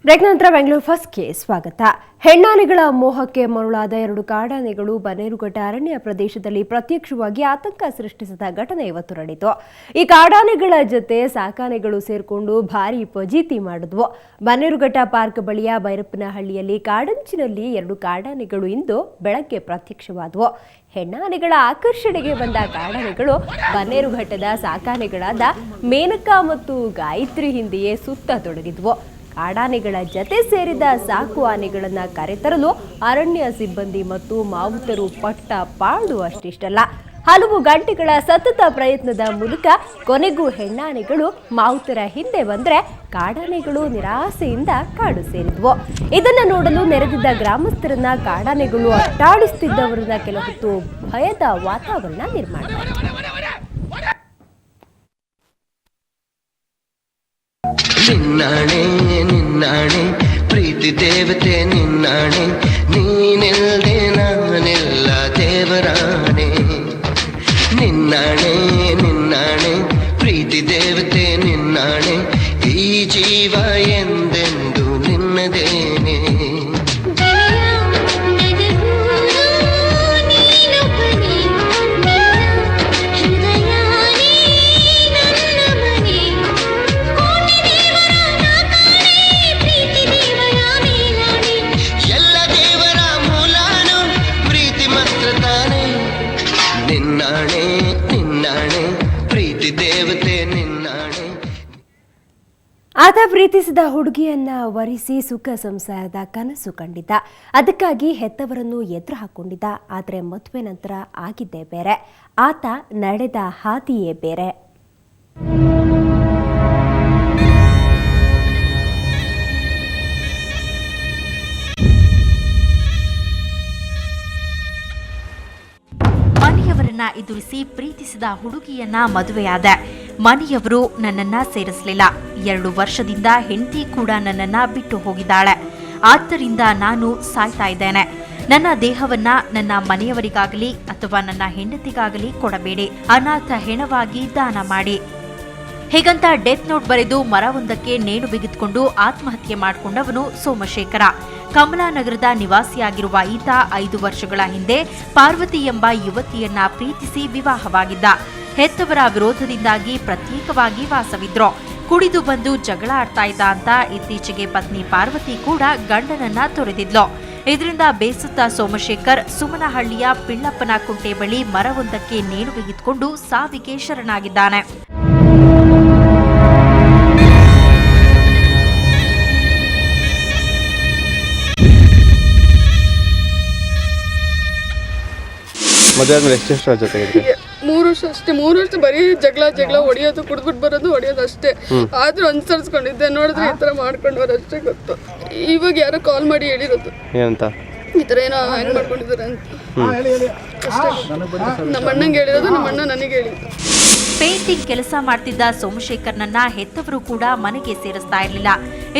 Break ನಂತರ ಬೆಂಗಳೂರು ಫಸ್ಟ್ಗೆ ಸ್ವಾಗತ. ಹೆಣ್ಣಾನೆಗಳ ಮೋಹಕ್ಕೆ ಮರುಳಾದ 2 ಕಾಡಾನೆಗಳು ಬನ್ನೇರುಘಟ್ಟ ಅರಣ್ಯ ಪ್ರದೇಶದಲ್ಲಿ ಪ್ರತ್ಯಕ್ಷವಾಗಿ ಆತಂಕ ಸೃಷ್ಟಿಸಿದ ಘಟನೆ ಇವತ್ತು ನಡೆಯಿತು. ಈ ಕಾಡಾನೆಗಳ ಜೊತೆ ಸಾಕಾನೆಗಳು ಸೇರ್ಕೊಂಡು ಭಾರೀ ಫಜೀತಿ ಮಾಡಿದ್ವು. ಬನ್ನೇರುಘಟ್ಟ ಪಾರ್ಕ್ ಬಳಿಯ ಭೈರಪ್ಪನಹಳ್ಳಿಯಲ್ಲಿ ಕಾಡಂಚಿನಲ್ಲಿ 2 ಕಾಡಾನೆಗಳು ಇಂದು ಬೆಳಗ್ಗೆ ಪ್ರತ್ಯಕ್ಷವಾದವು. ಹೆಣ್ಣಾನೆಗಳ ಆಕರ್ಷಣೆಗೆ ಬಂದ ಕಾಡಾನೆಗಳು ಬನ್ನೇರುಘಟ್ಟದ ಸಾಕಾನೆಗಳಾದ ಮೇನಕಾ ಮತ್ತು ಗಾಯತ್ರಿ ಹಿಂದೆಯೇ ಸುತ್ತತೊಡಗಿದ್ವು. ಕಾಡಾನೆಗಳ ಜತೆ ಸೇರಿದ ಸಾಕು ಆನೆಗಳನ್ನು ಕರೆತರಲು ಅರಣ್ಯ ಸಿಬ್ಬಂದಿ ಮತ್ತು ಮಾವುತರು ಪಟ್ಟ ಪಾಡು ಅಷ್ಟಿಷ್ಟಲ್ಲ. ಹಲವು ಗಂಟೆಗಳ ಸತತ ಪ್ರಯತ್ನದ ಮೂಲಕ ಕೊನೆಗೂ ಹೆಣ್ಣಾನೆಗಳು ಮಾವುತರ ಹಿಂದೆ ಬಂದರೆ ಕಾಡಾನೆಗಳು ನಿರಾಸೆಯಿಂದ ಕಾಡು ಸೇರಿದ್ವು. ಇದನ್ನು ನೋಡಲು ನೆರೆದಿದ್ದ ಗ್ರಾಮಸ್ಥರನ್ನ ಕಾಡಾನೆಗಳು ಅಟ್ಟಾಡಿಸುತ್ತಿದ್ದವರನ್ನ ಕೆಲ ಹೊತ್ತು ಭಯದ ವಾತಾವರಣ ನಿರ್ಮಾಣ ಮಾಡಿತು. ನಿನ್ನಾಣೆ ನಿನ್ನಾಣೆ ಪ್ರೀತಿ ದೇವತೆ ನಿನ್ನಾಣೆ, ನೀನಿಲ್ಲದೆ ನಾನೆಲ್ಲ ದೇವರಾಣೆ. ನಿನ್ನಾಣೆ ನಿನ್ನಾಣೆ ಪ್ರೀತಿ ದೇವತೆ ನಿನ್ನಾಣೆ, ಈ ಜೀವ ಎಂದೆಂದು ನಿನ್ನದೇನೆ. ಆತ ಪ್ರೀತಿಸಿದ ಹುಡುಗಿಯನ್ನ ವರಿಸಿ ಸುಖ ಸಂಸಾರದ ಕನಸು ಕಂಡಿದ್ದ. ಅದಕ್ಕಾಗಿ ಹೆತ್ತವರನ್ನು ಎದುರು ಹಾಕೊಂಡಿದ್ದ. ಆದರೆ ಮದುವೆ ನಂತರ ಆಗಿದ್ದೇ ಬೇರೆ, ಆತ ನಡೆದ ಹಾದಿಯೇ ಬೇರೆ. ಮನೆಯವರನ್ನ ಎದುರಿಸಿ ಪ್ರೀತಿಸಿದ ಹುಡುಗಿಯನ್ನ ಮದುವೆಯಾದ. ಮನೆಯವರು ನನ್ನನ್ನ ಸೇರಿಸಲಿಲ್ಲ. 2 ವರ್ಷದಿಂದ ಹೆಂಡತಿ ಕೂಡ ನನ್ನನ್ನ ಬಿಟ್ಟು ಹೋಗಿದ್ದಾಳೆ. ಆದ್ದರಿಂದ ನಾನು ಸಾಯ್ತಾ ಇದ್ದೇನೆ. ನನ್ನ ದೇಹವನ್ನ ನನ್ನ ಮನೆಯವರಿಗಾಗಲಿ ಅಥವಾ ನನ್ನ ಹೆಂಡತಿಗಾಗಲಿ ಕೊಡಬೇಡಿ. ಅನಾಥ ಹೆಣವಾಗಿ ದಾನ ಮಾಡಿ. ಹೀಗಂತ ಡೆತ್ ನೋಟ್ ಬರೆದು ಮರವೊಂದಕ್ಕೆ ನೇಣು ಬಿಗಿದುಕೊಂಡು ಆತ್ಮಹತ್ಯೆ ಮಾಡಿಕೊಂಡವನು ಸೋಮಶೇಖರ. ಕಮಲಾನಗರದ ನಿವಾಸಿಯಾಗಿರುವ ಈತ 5 ವರ್ಷಗಳ ಹಿಂದೆ ಪಾರ್ವತಿ ಎಂಬ ಯುವತಿಯನ್ನ ಪ್ರೀತಿಸಿ ವಿವಾಹವಾಗಿದ್ದ. ಹೆತ್ತವರ ವಿರೋಧದಿಂದಾಗಿ ಪ್ರತ್ಯೇಕವಾಗಿ ವಾಸವಿದ್ರು. ಕುಡಿದು ಬಂದು ಜಗಳ ಆಡ್ತಾ ಇದ್ದ ಅಂತ ಇತ್ತೀಚೆಗೆ ಪತ್ನಿ ಪಾರ್ವತಿ ಕೂಡ ಗಂಡನನ್ನ ತೊರೆದಿದ್ಲು. ಇದರಿಂದ ಬೇಸತ್ತ ಸೋಮಶೇಖರ್ ಸುಮನಹಳ್ಳಿಯ ಪಿಳ್ಳಪ್ಪನ ಕುಂಟೆ ಬಳಿ ಮರವೊಂದಕ್ಕೆ ನೇಣು ಬಿಗಿದುಕೊಂಡು ಸಾವಿಗೆ ಶರಣಾಗಿದ್ದಾನೆ. ಮದುವೆ ಆದ್ಮೇಲೆ ಎಷ್ಟು ಜೊತೆಗೆ? 3 ವರ್ಷ ಅಷ್ಟೇ. 3 ವರ್ಷ ಬರೀ ಜಗಳ ಹೊಡಿಯೋದು, ಕುಡ್ಬಿಟ್ಟು ಬರೋದು, ಹೊಡಿಯೋದು ಅಷ್ಟೇ. ಆದ್ರೂ ಅನುಸರಿಸ್ಕೊಂಡಿದ್ದೆ. ನೋಡಿದ್ರೆ ಈ ತರ ಮಾಡ್ಕೊಂಡವ್ರು ಅಷ್ಟೇ ಗೊತ್ತು. ಇವಾಗ ಯಾರೋ ಕಾಲ್ ಮಾಡಿ ಹೇಳಿರೋದು ಏನಂತ, ಈ ತರ ಏನೋ ಹೆಂಗ್ ಮಾಡ್ಕೊಂಡಿದ್ದಾರೆ ಅಂತ. ನಮ್ಮ ಅಣ್ಣಂಗೆ ಹೇಳಿರೋದು, ನಮ್ಮ ಅಣ್ಣ ನನಗೆ ಹೇಳಿದ್ದು. ಪೇಂಟಿಂಗ್ ಕೆಲಸ ಮಾಡ್ತಿದ್ದ ಸೋಮಶೇಖರ್ನನ್ನ ಹೆತ್ತವರು ಕೂಡ ಮನೆಗೆ ಸೇರಿಸ್ತಾ ಇರಲಿಲ್ಲ.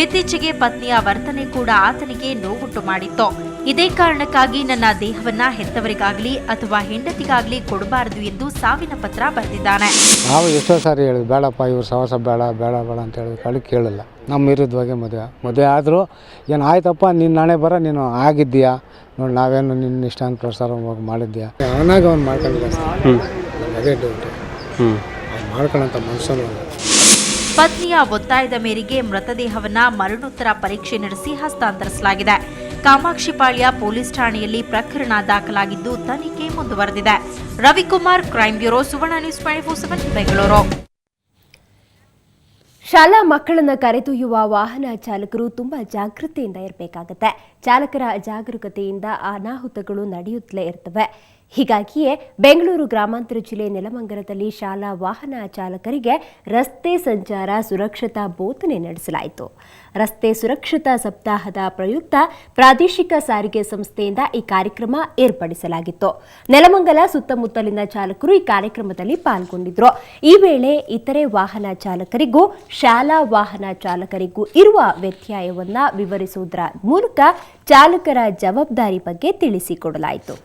ಇತ್ತೀಚೆಗೆ ಪತ್ನಿಯ ವರ್ತನೆ ಕೂಡ ಆತನಿಗೆ ನೋವುಂಟು ಮಾಡಿತ್ತು. ಇದೇ ಕಾರಣಕ್ಕಾಗಿ ನನ್ನ ದೇಹವನ್ನ ಹೆತ್ತವರಿಗಾಗಲಿ ಅಥವಾ ಹೆಂಡತಿಗಾಗಲಿ ಕೊಡಬಾರದು ಎಂದು ಸಾವಿನ ಪತ್ರ ಬರೆದಿದ್ದಾನೆ. ನಾವು ಎಷ್ಟೋ ಸಾರಿ ಹೇಳಿದ್ವಿ, ಬೇಡಪ್ಪ ಇವ್ರು ಸಹವಾಸ ಬೇಡ ಬೇಡ ಬೇಡ ಅಂತ ಹೇಳಿದ್ವಿ. ಕಳಿಗೆ ಕೇಳಿಲ್ಲ. ನಮ್ಮ ವಿರುದ್ಧವಾಗಿ ಮದುವೆ ಆದರೂ ಏನು ಆಯ್ತಪ್ಪ, ನಿನ್ನ ನಾಳೆ ಬರ ನೀನು ಆಗಿದ್ದೀಯಾ ನೋಡಿ, ನಾವೇನು ನಿನ್ನ ಇಷ್ಟಾನುಸಾರ ಮಾಡಿದ್ಯಾ, ಅವನಾಗ ಅವ್ನು ಮಾಡ್ಕೊಂಡಿದ್ದ. ಅದೇ ಡೌಟ್, ಮಾಡ್ಕೊಳ್ಳೋಂಥ ಮನುಷ್ಯನು. ಪತ್ನಿಯ ಒತ್ತಾಯದ ಮೇರೆಗೆ ಮೃತದೇಹವನ್ನ ಮರಣೋತ್ತರ ಪರೀಕ್ಷೆ ನಡೆಸಿ ಹಸ್ತಾಂತರಿಸಲಾಗಿದೆ. ಕಾಮಾಕ್ಷಿಪಾಳ್ಯ ಪೊಲೀಸ್ ಠಾಣೆಯಲ್ಲಿ ಪ್ರಕರಣ ದಾಖಲಾಗಿದ್ದು ತನಿಖೆ ಮುಂದುವರೆದಿದೆ. ರವಿಕುಮಾರ್, ಕ್ರೈಮ್ ಬ್ಯೂರೋ, ಸುವರ್ಣ ನ್ಯೂಸ್ 24/7 ಬೆಂಗಳೂರು. ಶಾಲಾ ಮಕ್ಕಳನ್ನು ಕರೆದೊಯ್ಯುವ ವಾಹನ ಚಾಲಕರು ತುಂಬಾ ಜಾಗೃತಿಯಿಂದ ಇರಬೇಕಾಗುತ್ತೆ. ಚಾಲಕರ ಅಜಾಗರೂಕತೆಯಿಂದ ಅನಾಹುತಗಳು ನಡೆಯುತ್ತಲೇ ಇರ್ತವೆ. ಹೀಗಾಗಿಯೇ ಬೆಂಗಳೂರು ಗ್ರಾಮಾಂತರ ಜಿಲ್ಲೆ ನೆಲಮಂಗಲದಲ್ಲಿ ಶಾಲಾ ವಾಹನ ಚಾಲಕರಿಗೆ ರಸ್ತೆ ಸಂಚಾರ ಸುರಕ್ಷತಾ ಬೋಧನೆ ನಡೆಸಲಾಯಿತು. ರಸ್ತೆ ಸುರಕ್ಷತಾ ಸಪ್ತಾಹದ ಪ್ರಯುಕ್ತ ಪ್ರಾದೇಶಿಕ ಸಾರಿಗೆ ಸಂಸ್ಥೆಯಿಂದ ಈ ಕಾರ್ಯಕ್ರಮ ಏರ್ಪಡಿಸಲಾಗಿತ್ತು. ನೆಲಮಂಗಲ ಸುತ್ತಮುತ್ತಲಿನ ಚಾಲಕರು ಈ ಕಾರ್ಯಕ್ರಮದಲ್ಲಿ ಪಾಲ್ಗೊಂಡಿದ್ರು. ಈ ವೇಳೆ ಇತರೆ ವಾಹನ ಚಾಲಕರಿಗೂ ಶಾಲಾ ವಾಹನ ಚಾಲಕರಿಗೂ ಇರುವ ವ್ಯತ್ಯಯವನ್ನ ವಿವರಿಸುವುದರ ಮೂಲಕ ಚಾಲಕರ ಜವಾಬ್ದಾರಿ ಬಗ್ಗೆ ತಿಳಿಸಿಕೊಡಲಾಯಿತು.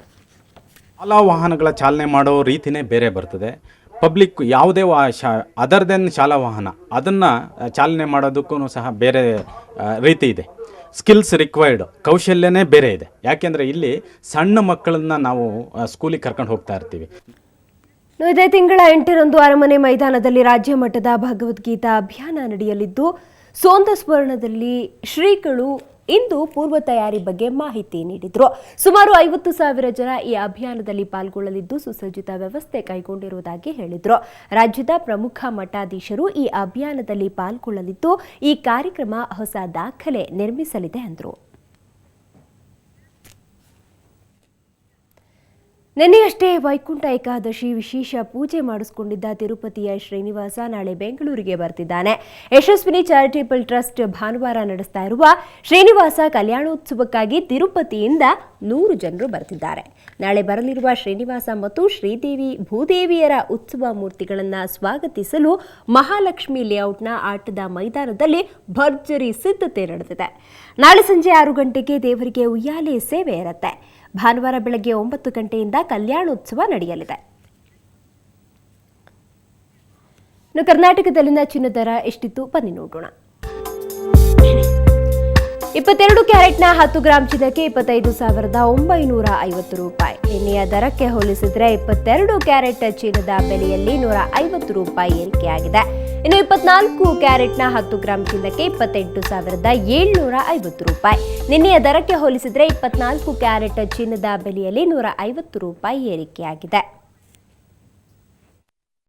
ಶಾಲಾ ವಾಹನಗಳ ಚಾಲನೆ ಮಾಡೋ ರೀತಿನೇ ಬೇರೆ ಬರ್ತದೆ. ಪಬ್ಲಿಕ್ ಯಾವುದೇ ಅದರ್ ದೆನ್ ಶಾಲಾ ವಾಹನ ಅದನ್ನು ಚಾಲನೆ ಮಾಡೋದಕ್ಕೂ ಸಹ ಬೇರೆ ರೀತಿ ಇದೆ. ಸ್ಕಿಲ್ಸ್ ರಿಕ್ವೈರ್ಡ್, ಕೌಶಲ್ಯನೇ ಬೇರೆ ಇದೆ. ಯಾಕೆಂದರೆ ಇಲ್ಲಿ ಸಣ್ಣ ಮಕ್ಕಳನ್ನ ನಾವು ಸ್ಕೂಲಿಗೆ ಕರ್ಕೊಂಡು ಹೋಗ್ತಾ ಇರ್ತೀವಿ. ಇದೇ ತಿಂಗಳ 8ರಂದು ಅರಮನೆ ಮೈದಾನದಲ್ಲಿ ರಾಜ್ಯ ಮಟ್ಟದ ಭಗವದ್ಗೀತಾ ಅಭಿಯಾನ ನಡೆಯಲಿದ್ದು, ಸೋಂದಸ್ವರ್ಣದಲ್ಲಿ ಶ್ರೀಗಳು ಇಂದು ಪೂರ್ವ ತಯಾರಿ ಬಗ್ಗೆ ಮಾಹಿತಿ ನೀಡಿದರು. ಸುಮಾರು 50,000 ಜನ ಈ ಅಭಿಯಾನದಲ್ಲಿ ಪಾಲ್ಗೊಳ್ಳಲಿದ್ದು ಸುಸಜ್ಜಿತ ವ್ಯವಸ್ಥೆ ಕೈಗೊಂಡಿರುವುದಾಗಿ ಹೇಳಿದರು. ರಾಜ್ಯದ ಪ್ರಮುಖ ಮಠಾಧೀಶರು ಈ ಅಭಿಯಾನದಲ್ಲಿ ಪಾಲ್ಗೊಳ್ಳಲಿದ್ದು, ಈ ಕಾರ್ಯಕ್ರಮ ಹೊಸ ದಾಖಲೆ ನಿರ್ಮಿಸಲಿದೆ ಎಂದರು. ನಿನ್ನೆಯಷ್ಟೇ ವೈಕುಂಠ ಏಕಾದಶಿ ವಿಶೇಷ ಪೂಜೆ ಮಾಡಿಸಿಕೊಂಡಿದ್ದ ತಿರುಪತಿಯ ಶ್ರೀನಿವಾಸ ನಾಳೆ ಬೆಂಗಳೂರಿಗೆ ಬರ್ತಿದ್ದಾನೆ. ಯಶಸ್ವಿನಿ ಚಾರಿಟೇಬಲ್ ಟ್ರಸ್ಟ್ ಭಾನುವಾರ ನಡೆಸ್ತಾ ಇರುವ ಶ್ರೀನಿವಾಸ ಕಲ್ಯಾಣೋತ್ಸವಕ್ಕಾಗಿ ತಿರುಪತಿಯಿಂದ 100 ಜನರು ಬರ್ತಿದ್ದಾರೆ. ನಾಳೆ ಬರಲಿರುವ ಶ್ರೀನಿವಾಸ ಮತ್ತು ಶ್ರೀದೇವಿ ಭೂದೇವಿಯರ ಉತ್ಸವ ಮೂರ್ತಿಗಳನ್ನು ಸ್ವಾಗತಿಸಲು ಮಹಾಲಕ್ಷ್ಮಿ ಲೇಔಟ್ನ ಆಟದ ಮೈದಾನದಲ್ಲಿ ಭರ್ಜರಿ ಸಿದ್ಧತೆ ನಡೆದಿದೆ. ನಾಳೆ ಸಂಜೆ 6 ಗಂಟೆಗೆ ದೇವರಿಗೆ ಉಯ್ಯಾಲೆ ಸೇವೆ ಇರುತ್ತೆ. ಭಾನುವಾರ ಬೆಳಗ್ಗೆ 9 ಗಂಟೆಯಿಂದ ಕಲ್ಯಾಣೋತ್ಸವ ನಡೆಯಲಿದೆ. ಕರ್ನಾಟಕದಲ್ಲಿನ ಚಿನ್ನದ ದರ ಎಷ್ಟಿತ್ತು ಬನ್ನಿ ನೋಡೋಣ. 22 ಕ್ಯಾರೆಟ್ನ 10 ಗ್ರಾಂ ಚಿನ್ನಕ್ಕೆ 25,950 ರೂಪಾಯಿ. ನಿನ್ನೆಯ ದರಕ್ಕೆ ಹೋಲಿಸಿದರೆ 22 ಕ್ಯಾರೆಟ್ ಚಿನ್ನದ ಬೆಲೆಯಲ್ಲಿ 150 ರೂಪಾಯಿ ಏರಿಕೆಯಾಗಿದೆ. ಇನ್ನು 24 ಕ್ಯಾರೆಟ್ನ 10 ಗ್ರಾಂ ಚಿನ್ನಕ್ಕೆ 28,750 ರೂಪಾಯಿ. ನಿನ್ನೆಯ ದರಕ್ಕೆ ಹೋಲಿಸಿದರೆ 24 ಕ್ಯಾರೆಟ್ ಚಿನ್ನದ ಬೆಲೆಯಲ್ಲಿ 150 ರೂಪಾಯಿ ಏರಿಕೆಯಾಗಿದೆ.